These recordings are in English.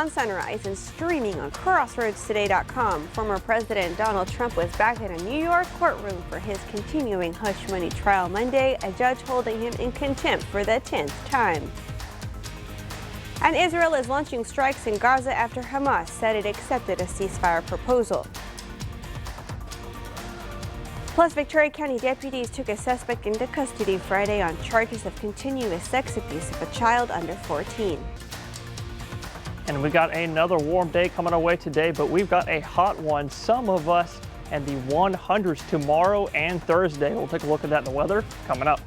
On Sunrise and streaming on CrossroadsToday.com. Former President Donald Trump was back in a New York courtroom for his continuing hush money trial Monday, a judge holding him in contempt for the 10th time. And Israel is launching strikes in Gaza after Hamas said it accepted a ceasefire proposal. Plus, Victoria County deputies took a suspect into custody Friday on charges of continuous sex abuse of a child under 14. And we got another warm day coming our way today, but we've got a hot one. Some of us and the 100s tomorrow and Thursday. We'll take a look at that in the weather coming up.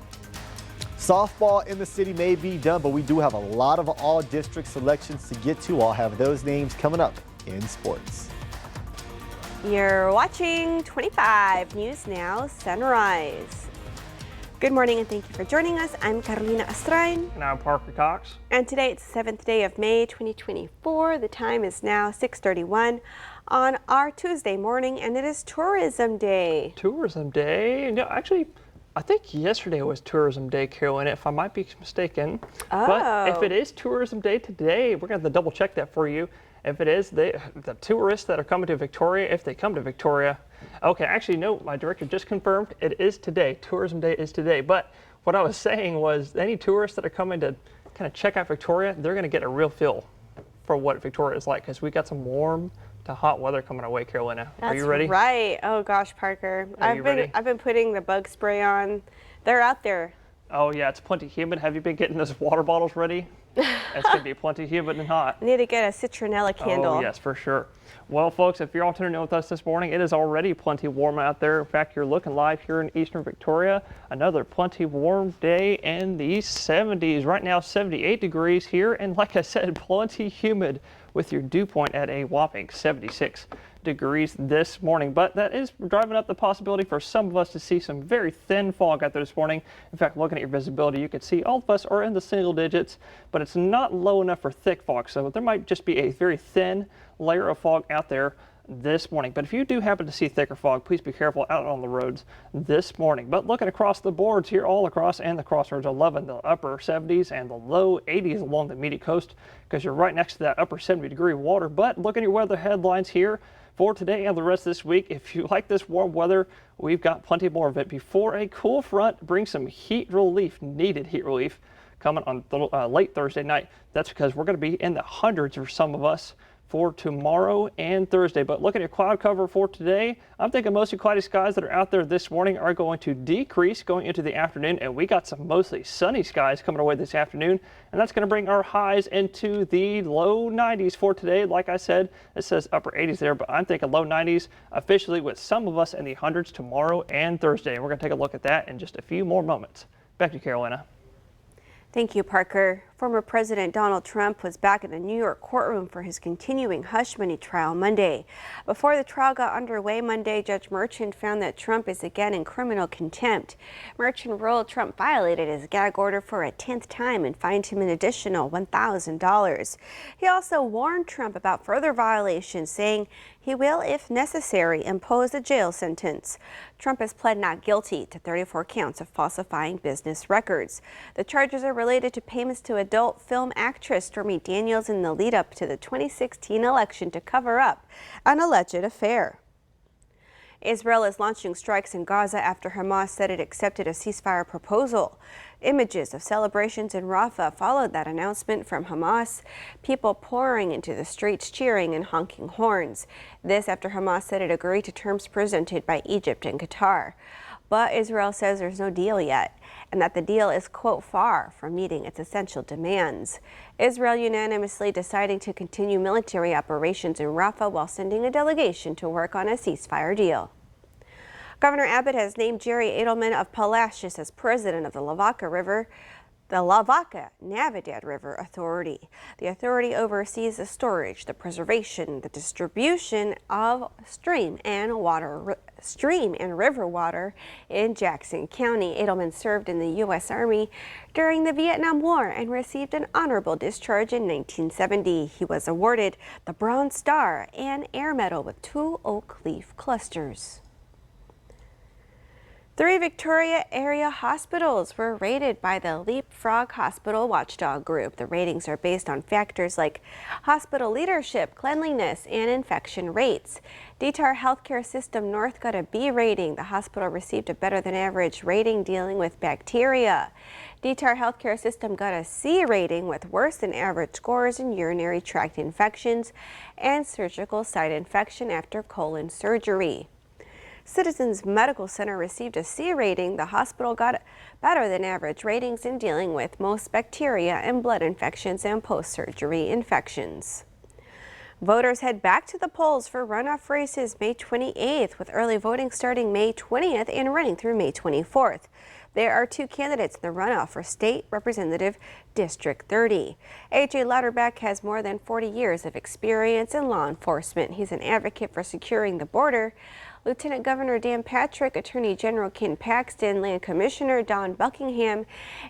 Softball in the city may be done, but we do have a lot of all-district selections to get to. I'll have those names coming up in sports. You're watching 25 News Now Sunrise. Good morning and thank you for joining us. I'm Carolina Astrain. And I'm Parker Cox. And today it's the 7th day of May 2024. The time is now 6:31 on our Tuesday morning, and it is Tourism Day. Tourism Day? No, actually, I think yesterday was Tourism Day, Carolina, if I might be mistaken. Oh. But if it is Tourism Day today, we're going to have to double check that for you. If it is, the tourists that are coming to Victoria, if they come to Victoria. Okay, actually, no, my director just confirmed it is today. Tourism Day is today. But what I was saying was any tourists that are coming to kind of check out Victoria, they're going to get a real feel for what Victoria is like because we got some warm to hot weather coming our way, Carolina. Are you ready? That's right. Oh gosh, Parker. I've been putting the bug spray on. They're out there. Oh yeah, it's plenty humid. Have you been getting those water bottles ready? It's going to be plenty humid and hot. Need to get a citronella candle. Oh yes, for sure. Well, folks, if you're all tuning in with us this morning, it is already plenty warm out there. In fact, you're looking live here in Eastern Victoria. Another plenty warm day in the 70s. Right now, 78 degrees here. And like I said, plenty humid with your dew point at a whopping 76 degrees this morning. But that is driving up the possibility for some of us to see some very thin fog out there this morning. In fact, looking at your visibility, you can see all of us are in the single digits, but it's not low enough for thick fog. So there might just be a very thin layer of fog out there this morning. But if you do happen to see thicker fog, please be careful out on the roads this morning. But looking across the boards here, all across and the Crossroads, 11 the upper 70s and the low 80s along the Media Coast because you're right next to that upper 70-degree water. But look at your weather headlines here for today and the rest of this week. If you like this warm weather, we've got plenty more of it before a cool front brings some heat relief, needed heat relief, coming on late Thursday night. That's because we're going to be in the hundreds for some of us for tomorrow and Thursday. But look at your cloud cover for today. I'm thinking mostly cloudy skies that are out there this morning are going to decrease going into the afternoon, and we got some mostly sunny skies coming our way this afternoon, and that's going to bring our highs into the low 90s for today. Like I said, it says upper 80s there, but I'm thinking low 90s officially with some of us in the hundreds tomorrow and Thursday. And we're going to take a look at that in just a few more moments. Back to you, Carolina. Thank you, Parker. Former President Donald Trump was back in a New York courtroom for his continuing hush money trial Monday. Before the trial got underway Monday, Judge Merchant found that Trump is again in criminal contempt. Merchant ruled Trump violated his gag order for a 10th time and fined him an additional $1,000. He also warned Trump about further violations, saying he will, if necessary, impose a jail sentence. Trump has pled not guilty to 34 counts of falsifying business records. The charges are related to payments to adult film actress Stormy Daniels in the lead up to the 2016 election to cover up an alleged affair. Israel is launching strikes in Gaza after Hamas said it accepted a ceasefire proposal. Images of celebrations in Rafah followed that announcement from Hamas, people pouring into the streets cheering and honking horns. This after Hamas said it agreed to terms presented by Egypt and Qatar. But Israel says there's no deal yet, and that the deal is, quote, far from meeting its essential demands. Israel unanimously deciding to continue military operations in Rafah while sending a delegation to work on a ceasefire deal. Governor Abbott has named Jerry Adelman of Palacios as president of the Lavaca Navidad River Authority. The authority oversees the storage, the preservation, the distribution of stream and river water in Jackson County. Adelman served in the U.S. Army during the Vietnam War and received an honorable discharge in 1970. He was awarded the Bronze Star and Air Medal with 2 oak leaf clusters. 3 Victoria area hospitals were rated by the Leapfrog Hospital Watchdog Group. The ratings are based on factors like hospital leadership, cleanliness, and infection rates. Detar Healthcare System North got a B rating. The hospital received a better than average rating dealing with bacteria. Detar Healthcare System got a C rating with worse than average scores in urinary tract infections and surgical site infection after colon surgery. Citizens Medical Center received a C rating. The hospital got better than average ratings in dealing with most bacteria and blood infections and post-surgery infections. Voters head back to the polls for runoff races May 28th, with early voting starting May 20th and running through May 24th. There are 2 candidates in the runoff for State Representative District 30. A.J. Louderback has more than 40 years of experience in law enforcement. He's an advocate for securing the border. Lieutenant Governor Dan Patrick, Attorney General Ken Paxton, Land Commissioner Don Buckingham,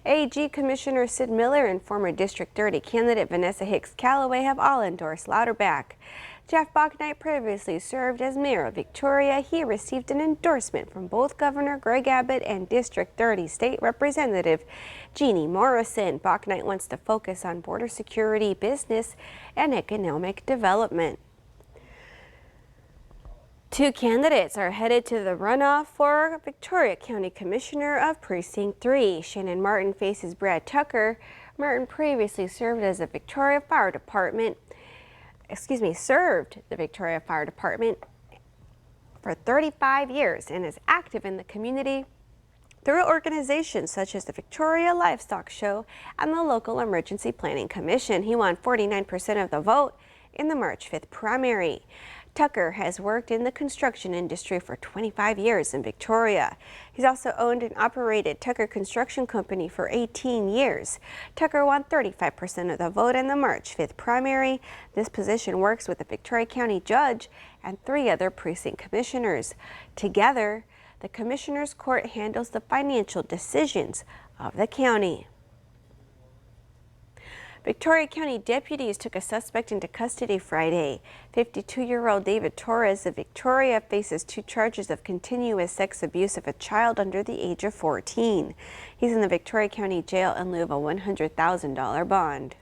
AG Commissioner Sid Miller, and former District 30 candidate Vanessa Hicks Callaway have all endorsed Louderback. Jeff Bouknight previously served as mayor of Victoria. He received an endorsement from both Governor Greg Abbott and District 30 State Representative Jeannie Morrison. Bouknight wants to focus on border security, business, and economic development. 2 candidates are headed to the runoff for Victoria County Commissioner of Precinct 3. Shannon Martin faces Brad Tucker. Martin previously served the Victoria Fire Department for 35 years and is active in the community through organizations such as the Victoria Livestock Show and the local Emergency Planning Commission. He won 49% of the vote in the March 5th primary. Tucker has worked in the construction industry for 25 years in Victoria. He's also owned and operated Tucker Construction Company for 18 years. Tucker won 35% of the vote in the March 5th primary. This position works with the Victoria County Judge and 3 other precinct commissioners. Together, the Commissioners Court handles the financial decisions of the county. Victoria County deputies took a suspect into custody Friday. 52-year-old David Torres of Victoria faces 2 charges of continuous sex abuse of a child under the age of 14. He's in the Victoria County Jail in lieu of a $100,000 bond.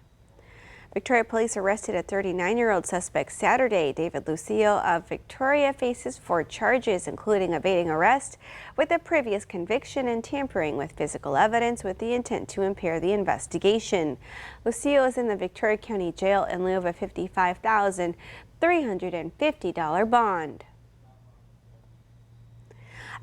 Victoria police arrested a 39-year-old suspect Saturday. David Lucio of Victoria faces 4 charges, including evading arrest with a previous conviction and tampering with physical evidence with the intent to impair the investigation. Lucio is in the Victoria County Jail in lieu of a $55,350 bond.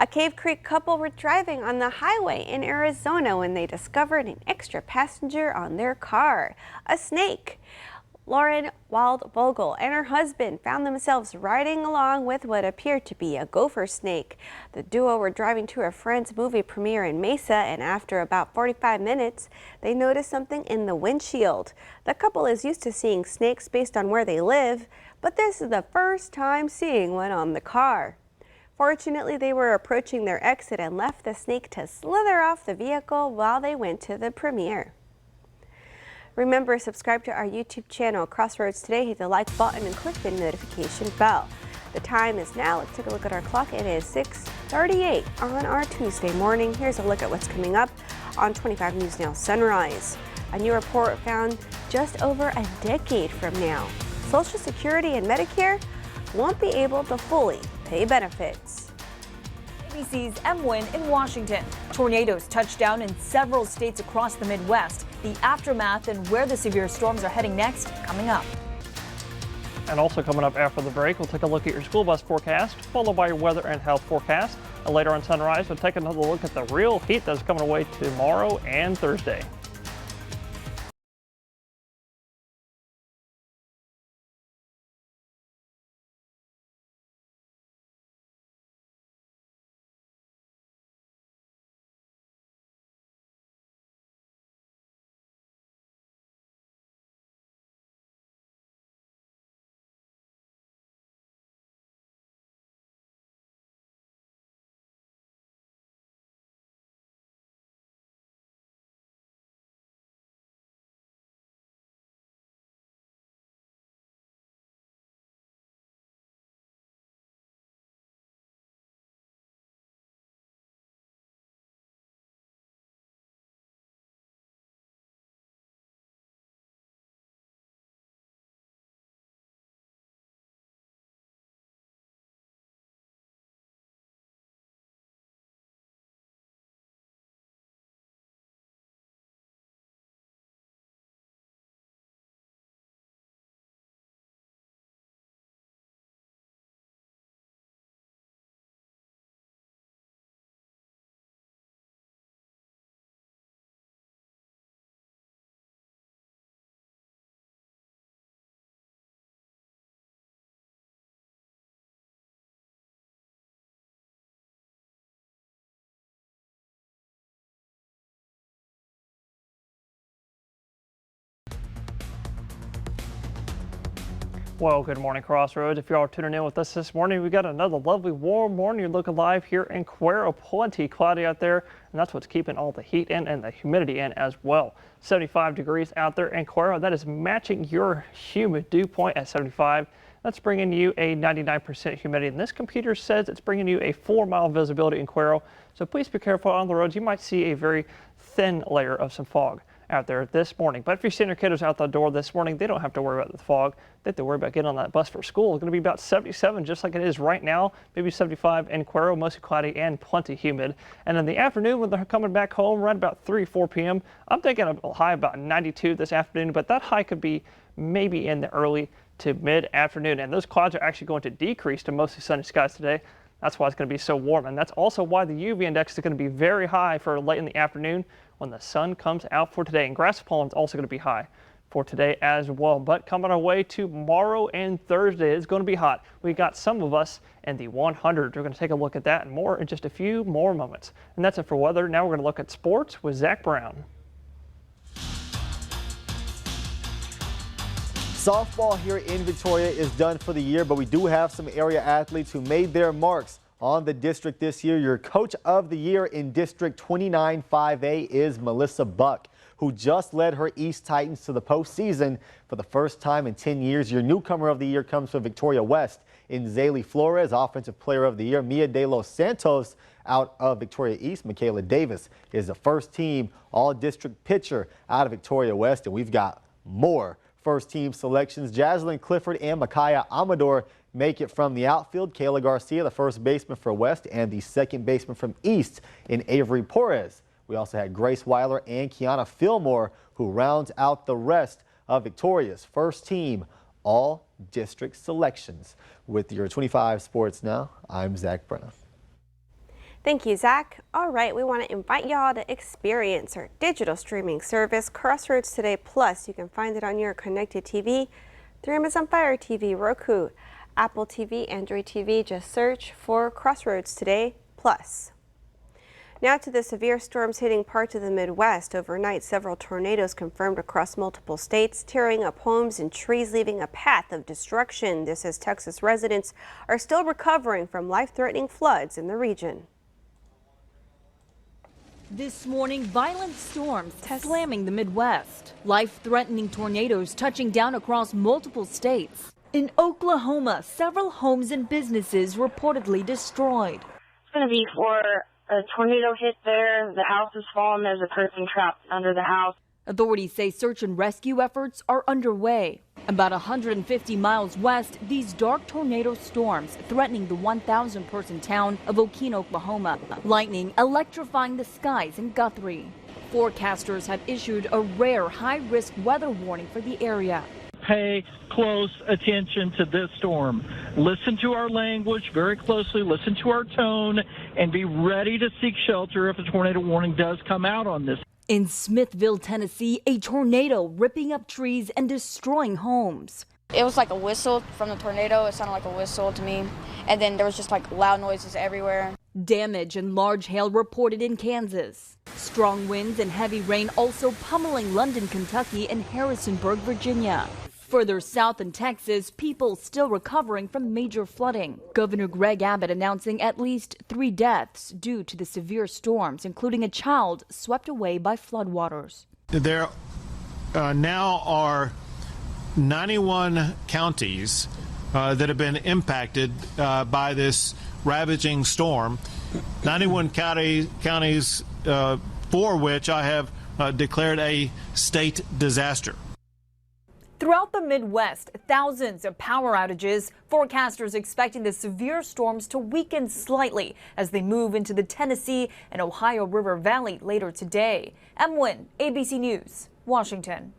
A Cave Creek couple were driving on the highway in Arizona when they discovered an extra passenger on their car, a snake. Lauren Waldvogel and her husband found themselves riding along with what appeared to be a gopher snake. The duo were driving to a friend's movie premiere in Mesa, and after about 45 minutes, they noticed something in the windshield. The couple is used to seeing snakes based on where they live, but this is the first time seeing one on the car. Fortunately, they were approaching their exit and left the snake to slither off the vehicle while they went to the premiere. Remember, subscribe to our YouTube channel, Crossroads Today. Hit the like button and click the notification bell. The time is now. Let's take a look at our clock. It is 6:38 on our Tuesday morning. Here's a look at what's coming up on 25 News Now Sunrise. A new report found just over a decade from now, Social Security and Medicare won't be able to fully pay benefits. ABC's Emwin in Washington. Tornadoes touched down in several states across the Midwest. The aftermath and where the severe storms are heading next, coming up. And also coming up after the break, we'll take a look at your school bus forecast, followed by your weather and health forecast. And later on Sunrise, we'll take another look at the real heat that's coming away tomorrow and Thursday. Well, good morning, Crossroads. If you're all tuning in with us this morning, we got another lovely warm morning. You're looking live here in Cuero. Plenty cloudy out there, and that's what's keeping all the heat in and the humidity in as well. 75 degrees out there in Cuero. That is matching your humid dew point at 75. That's bringing you a 99% humidity. And this computer says it's bringing you a 4-mile visibility in Cuero. So please be careful on the roads. You might see a very thin layer of some fog out there this morning. But if you're seeing your kiddos out the door this morning, they don't have to worry about the fog. They have to worry about getting on that bus for school. It's going to be about 77, just like it is right now, maybe 75 in Cuero, mostly cloudy and plenty humid. And in the afternoon, when they're coming back home right about 4 p.m., I'm thinking a high about 92 this afternoon, but that high could be maybe in the early to mid-afternoon. And those clouds are actually going to decrease to mostly sunny skies today. That's why it's going to be so warm. And that's also why the UV index is going to be very high for late in the afternoon when the sun comes out for today. And grass pollen is also going to be high for today as well. But coming our way tomorrow and Thursday, it's going to be hot. We got some of us in the 100s. We're going to take a look at that and more in just a few more moments. And that's it for weather. Now we're going to look at sports with Zach Brown. Softball here in Victoria is done for the year, but we do have some area athletes who made their marks on the district this year. Your coach of the year in District 29 5A is Melissa Buck, who just led her East Titans to the postseason for the first time in 10 years. Your newcomer of the year comes from Victoria West in Zaylee Flores. Offensive player of the year, Mia De Los Santos. Out of Victoria East, Michaela Davis is the first team all-district pitcher out of Victoria West, and we've got more first team selections. Jaslyn Clifford and Micaiah Amador make it from the outfield. Kayla Garcia, the first baseman for West, and the second baseman from East in Avery Porres. We also had Grace Weiler and Kiana Fillmore, who rounds out the rest of Victoria's first team all district selections. With your 25 Sports Now, I'm Zach Brown. Thank you, Zach. All right, we want to invite y'all to experience our digital streaming service, Crossroads Today Plus. You can find it on your connected TV through Amazon Fire TV, Roku, Apple TV, Android TV. Just search for Crossroads Today Plus. Now to the severe storms hitting parts of the Midwest. Overnight, several tornadoes confirmed across multiple states, tearing up homes and trees, leaving a path of destruction. This as Texas residents are still recovering from life-threatening floods in the region. This morning, violent storms slamming the Midwest. Life-threatening tornadoes touching down across multiple states. In Oklahoma, several homes and businesses reportedly destroyed. It's going to be for a tornado hit there. The house is fallen. There's a person trapped under the house. Authorities say search and rescue efforts are underway. About 150 miles west, these dark tornado storms threatening the 1,000-person town of Okeen, Oklahoma. Lightning electrifying the skies in Guthrie. Forecasters have issued a rare high-risk weather warning for the area. Pay close attention to this storm. Listen to our language very closely, listen to our tone, and be ready to seek shelter if a tornado warning does come out on this. In Smithville, Tennessee, a tornado ripping up trees and destroying homes. It was like a whistle from the tornado. It sounded like a whistle to me. And then there was just like loud noises everywhere. Damage and large hail reported in Kansas. Strong winds and heavy rain also pummeling London, Kentucky and Harrisonburg, Virginia. Further south in Texas, people still recovering from major flooding. Governor Greg Abbott announcing at least 3 deaths due to the severe storms, including a child swept away by floodwaters. There now are 91 counties that have been impacted by this ravaging storm. 91 counties for which I have declared a state disaster. Throughout the Midwest, thousands of power outages. Forecasters expecting the severe storms to weaken slightly as they move into the Tennessee and Ohio River Valley later today. Emwin, ABC News, Washington.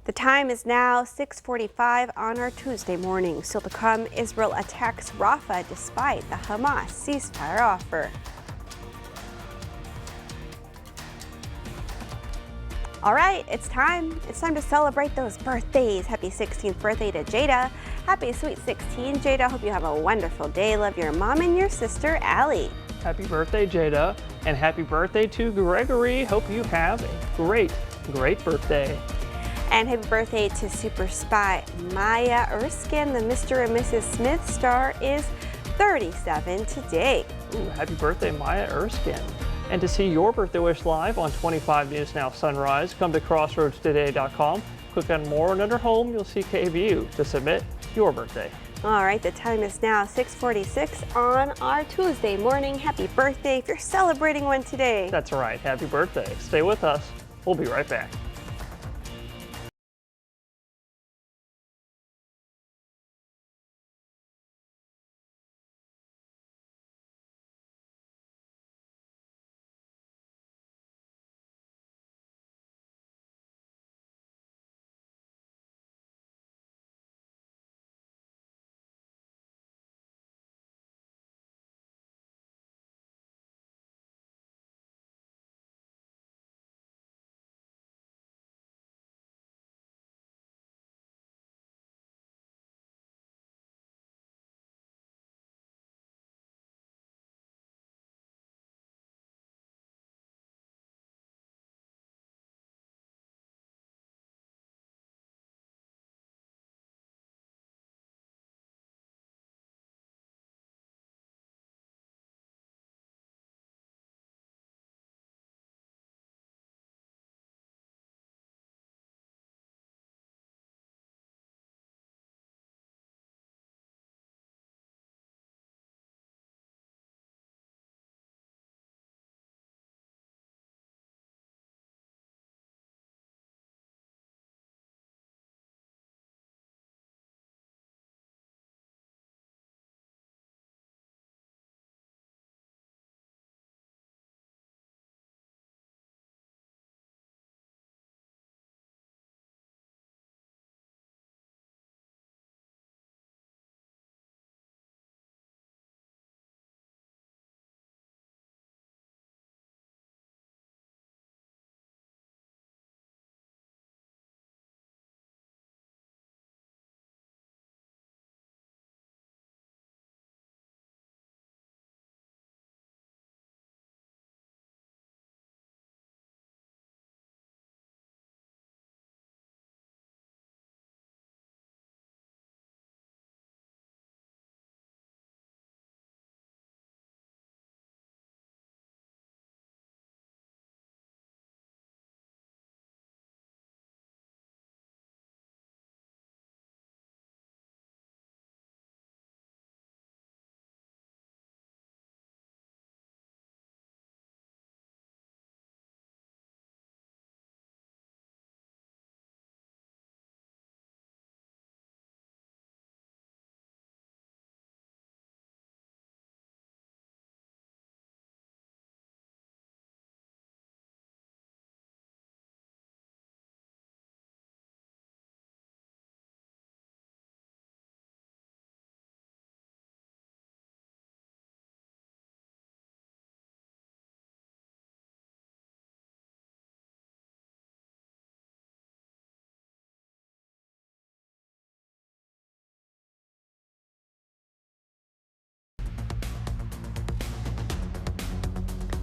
The time is now 6:45 on our Tuesday morning. Still to come, Israel attacks Rafah despite the Hamas ceasefire offer. All right, it's time. It's time to celebrate those birthdays. Happy 16th birthday to Jada. Happy sweet 16, Jada. Hope you have a wonderful day. Love your mom and your sister, Allie. Happy birthday, Jada. And happy birthday to Gregory. Hope you have a great birthday. And happy birthday to super spy Maya Erskine. The Mr. and Mrs. Smith star is 37 today. Ooh, happy birthday, Maya Erskine. And to see your birthday wish live on 25 News Now Sunrise, come to crossroadstoday.com. Click on More, and under Home, you'll see KVU to submit your birthday. All right, the time is now 6:46 on our Tuesday morning. Happy birthday if you're celebrating one today. That's right. Happy birthday. Stay with us. We'll be right back.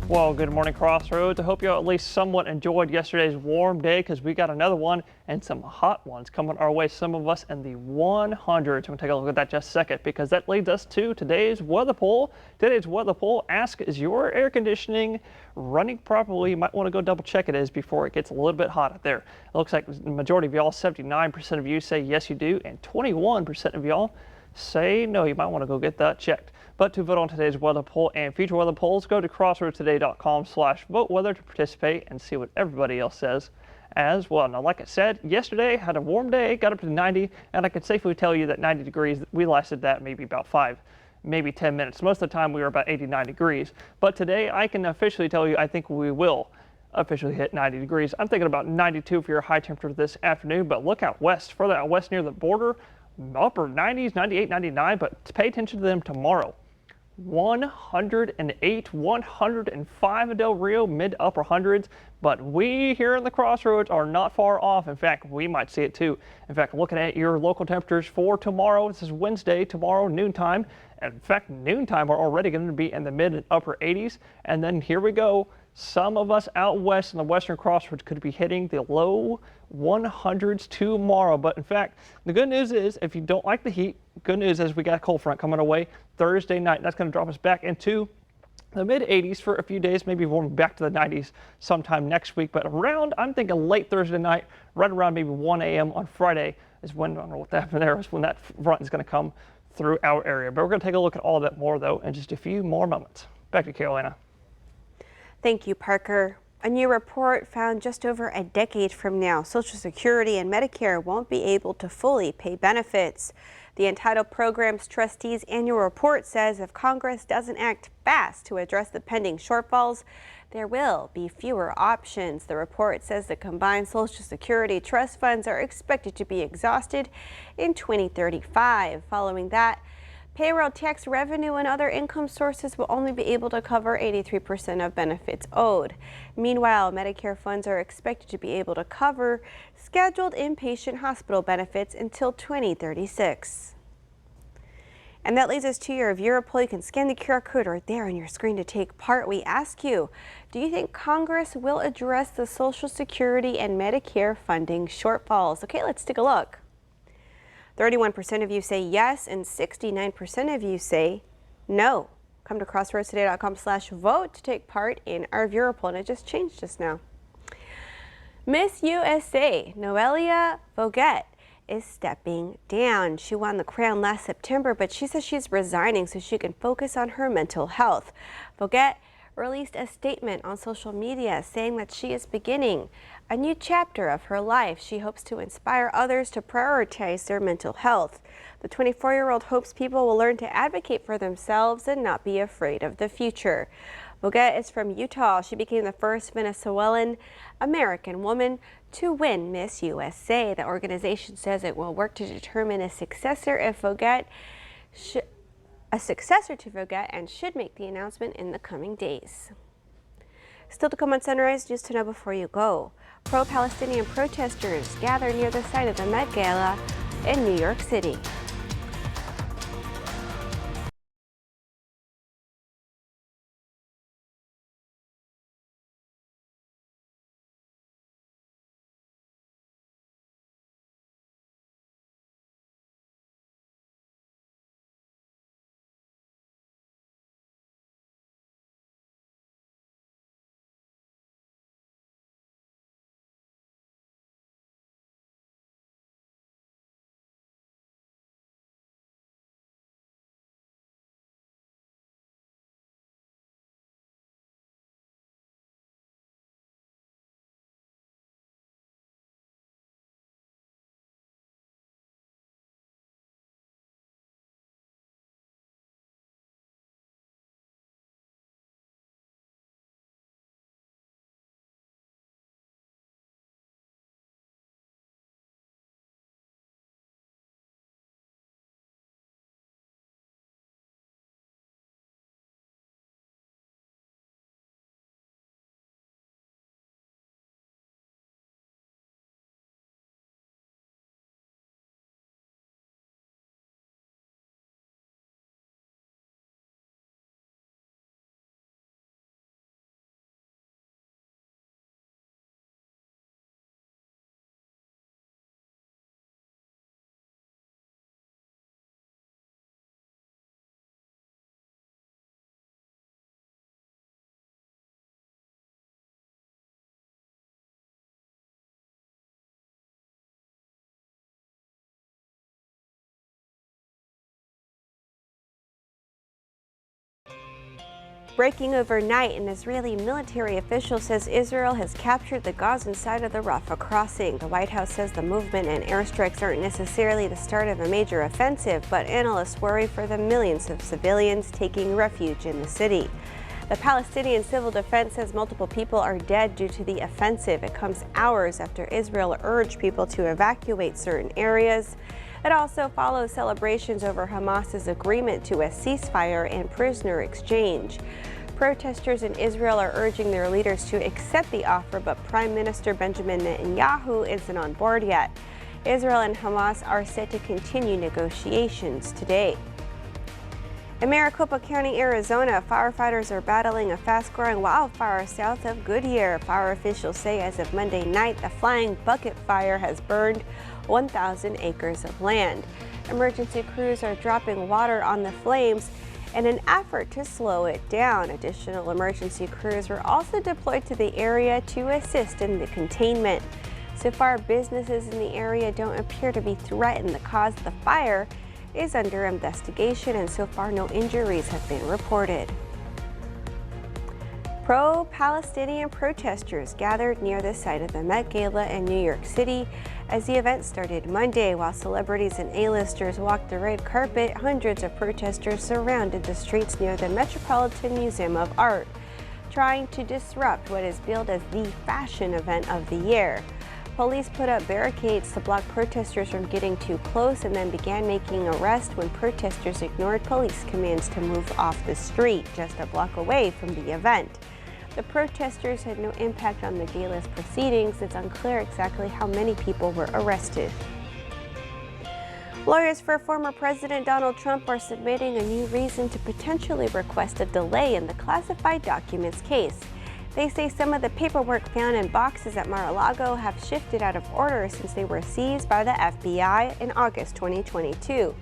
Well, good morning, Crossroads. I hope you all at least somewhat enjoyed yesterday's warm day, because we got another one and some hot ones coming our way. Some of us in the 100s. We're going to take a look at that just a second, because that leads us to today's weather poll. Today's weather poll asks, is your air conditioning running properly? You might want to go double check it is before it gets a little bit hot out there. It looks like the majority of y'all, 79% of you, say yes you do, and 21% of y'all say no. You might want to go get that checked. But to vote on today's weather poll and future weather polls, go to crossroadstoday.com/vote weather to participate and see what everybody else says as well. Now, like I said, yesterday had a warm day, got up to 90, and I can safely tell you that 90 degrees, we lasted that maybe about 5, maybe 10 minutes. Most of the time we were about 89 degrees. But today I can officially tell you I think we will officially hit 90 degrees. I'm thinking about 92 for your high temperature this afternoon, but look out west, further out west near the border, upper 90s, 98, 99, but pay attention to them tomorrow. 108, 105 in Del Rio, mid upper hundreds, but we here in the Crossroads are not far off. In fact, we might see it too. In fact, looking at your local temperatures for tomorrow, this is Wednesday, tomorrow noontime. In fact, noontime are already going to be in the mid and upper 80s, and then here we go. Some of us out west in the western crossroads could be hitting the low 100s tomorrow. But in fact, the good news is if you don't like the heat, good news is we got a cold front coming our way Thursday night. That's going to drop us back into the mid 80s for a few days, maybe warming back to the 90s sometime next week. But around, I'm thinking late Thursday night, right around maybe 1 a.m. on Friday is when, I don't know what happened there, is when that front is going to come through our area. But we're going to take a look at all of that more, though, in just a few more moments. Back to Carolina. Thank you, Parker. A new report found just over a decade from now, Social Security and Medicare won't be able to fully pay benefits. The Entitled Programs Trustees' annual report says if Congress doesn't act fast to address the pending shortfalls, there will be fewer options. The report says the combined Social Security trust funds are expected to be exhausted in 2035. Following that, payroll tax revenue and other income sources will only be able to cover 83% of benefits owed. Meanwhile, Medicare funds are expected to be able to cover scheduled inpatient hospital benefits until 2036. And that leads us to your viewer poll. You can scan the QR code right there on your screen to take part. We ask you, do you think Congress will address the Social Security and Medicare funding shortfalls? Okay, let's take a look. 31% of you say yes, and 69% of you say no. Come to crossroadstoday.com/vote to take part in our viewer poll, and it just changed just now. Miss USA, Noelia Voget, is stepping down. She won the crown last September, but she says she's resigning so she can focus on her mental health. Voget released a statement on social media saying that she is beginning a new chapter of her life. She hopes to inspire others to prioritize their mental health. The 24-year-old hopes people will learn to advocate for themselves and not be afraid of the future. Voget is from Utah. She became the first Venezuelan American woman to win Miss USA. The organization says it will work to determine a successor to Voget and should make the announcement in the coming days. Still to come on Sunrise, news to know before you go. Pro-Palestinian protesters gather near the site of the Met Gala in New York City. Breaking overnight, an Israeli military official says Israel has captured the Gazan side of the Rafah crossing. The White House says the movement and airstrikes aren't necessarily the start of a major offensive, but analysts worry for the millions of civilians taking refuge in the city. The Palestinian Civil Defense says multiple people are dead due to the offensive. It comes hours after Israel urged people to evacuate certain areas. It also follows celebrations over Hamas's agreement to a ceasefire and prisoner exchange. Protesters in Israel are urging their leaders to accept the offer, but Prime Minister Benjamin Netanyahu isn't on board yet. Israel and Hamas are set to continue negotiations today. In Maricopa County, Arizona, firefighters are battling a fast-growing wildfire south of Goodyear. Fire officials say as of Monday night, the Flying Bucket Fire has burned 1,000 acres of land. Emergency crews are dropping water on the flames in an effort to slow it down. Additional emergency crews were also deployed to the area to assist in the containment. So far, businesses in the area don't appear to be threatened. The cause of the fire is under investigation, and so far no injuries have been reported. Pro-Palestinian protesters gathered near the site of the Met Gala in New York City as the event started Monday. While celebrities and A-listers walked the red carpet, hundreds of protesters surrounded the streets near the Metropolitan Museum of Art, trying to disrupt what is billed as the fashion event of the year. Police put up barricades to block protesters from getting too close and then began making arrests when protesters ignored police commands to move off the street just a block away from the event. The protesters had no impact on the gala's proceedings. It's unclear exactly how many people were arrested. Lawyers for former President Donald Trump are submitting a new reason to potentially request a delay in the classified documents case. They say some of the paperwork found in boxes at Mar-a-Lago have shifted out of order since they were seized by the FBI in August 2022.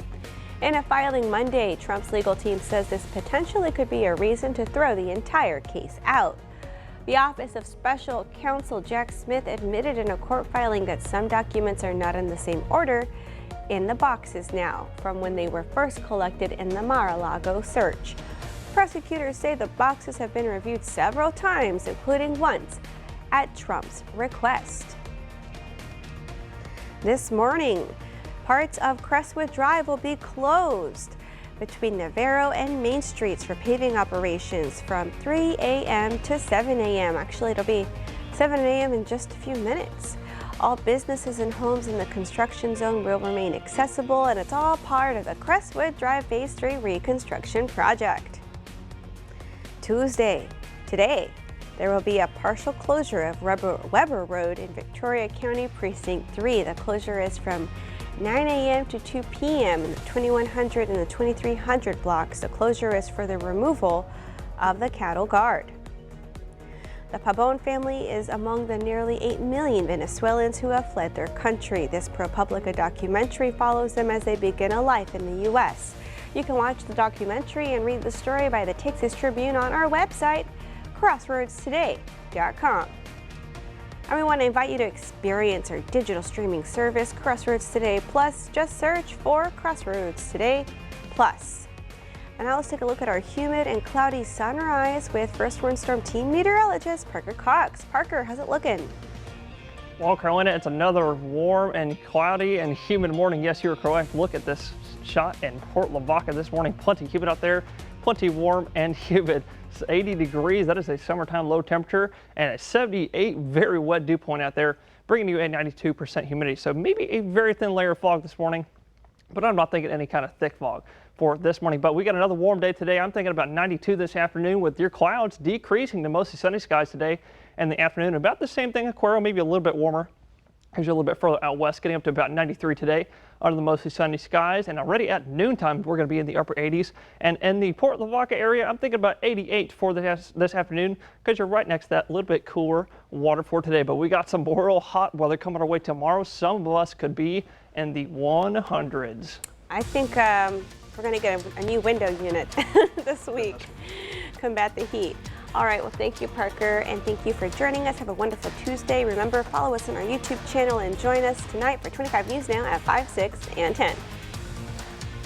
In a filing Monday, Trump's legal team says this potentially could be a reason to throw the entire case out. The Office of Special Counsel Jack Smith admitted in a court filing that some documents are not in the same order in the boxes now from when they were first collected in the Mar-a-Lago search. Prosecutors say the boxes have been reviewed several times, including once at Trump's request. This morning, parts of Crestwood Drive will be closed between Navarro and Main Streets for paving operations from 3 a.m. to 7 a.m. Actually, it'll be 7 a.m. in just a few minutes. All businesses and homes in the construction zone will remain accessible, and it's all part of the Crestwood Drive Phase 3 reconstruction project. Tuesday, today, there will be a partial closure of Weber Road in Victoria County Precinct 3. The closure is from 9 a.m. to 2 p.m. in the 2100 and the 2300 blocks. The closure is for the removal of the cattle guard. The Pabon family is among the nearly 8 million Venezuelans who have fled their country. This ProPublica documentary follows them as they begin a life in the U.S. You can watch the documentary and read the story by the Texas Tribune on our website, crossroadstoday.com. And we want to invite you to experience our digital streaming service, Crossroads Today Plus. Just search for Crossroads Today Plus. And now let's take a look at our humid and cloudy sunrise with First Warn Storm Team meteorologist Parker Cox. Parker, how's it looking? Well, Carolina, it's another warm and cloudy and humid morning. Yes, you were correct. Look at this shot in Port Lavaca this morning. Plenty humid out there, plenty warm and humid. It's 80 degrees. That is a summertime low temperature, and a 78 very wet dew point out there, bringing you a 92% humidity. So maybe a very thin layer of fog this morning, but I'm not thinking any kind of thick fog for this morning. But we got another warm day today. I'm thinking about 92 this afternoon, with your clouds decreasing to mostly sunny skies today in the afternoon. About the same thing, Aquarium, maybe a little bit warmer as you're a little bit further out west, getting up to about 93 today under the mostly sunny skies. And already at noontime, we're going to be in the upper 80s. And in the Port Lavaca area, I'm thinking about 88 for this afternoon, because you're right next to that little bit cooler water for today. But we got some real hot weather coming our way tomorrow. Some of us could be in the 100s. I think we're going to get a new window unit this week, combat the heat. All right, well, thank you, Parker, and thank you for joining us. Have a wonderful Tuesday. Remember, follow us on our YouTube channel and join us tonight for 25 News Now at 5, 6, and 10.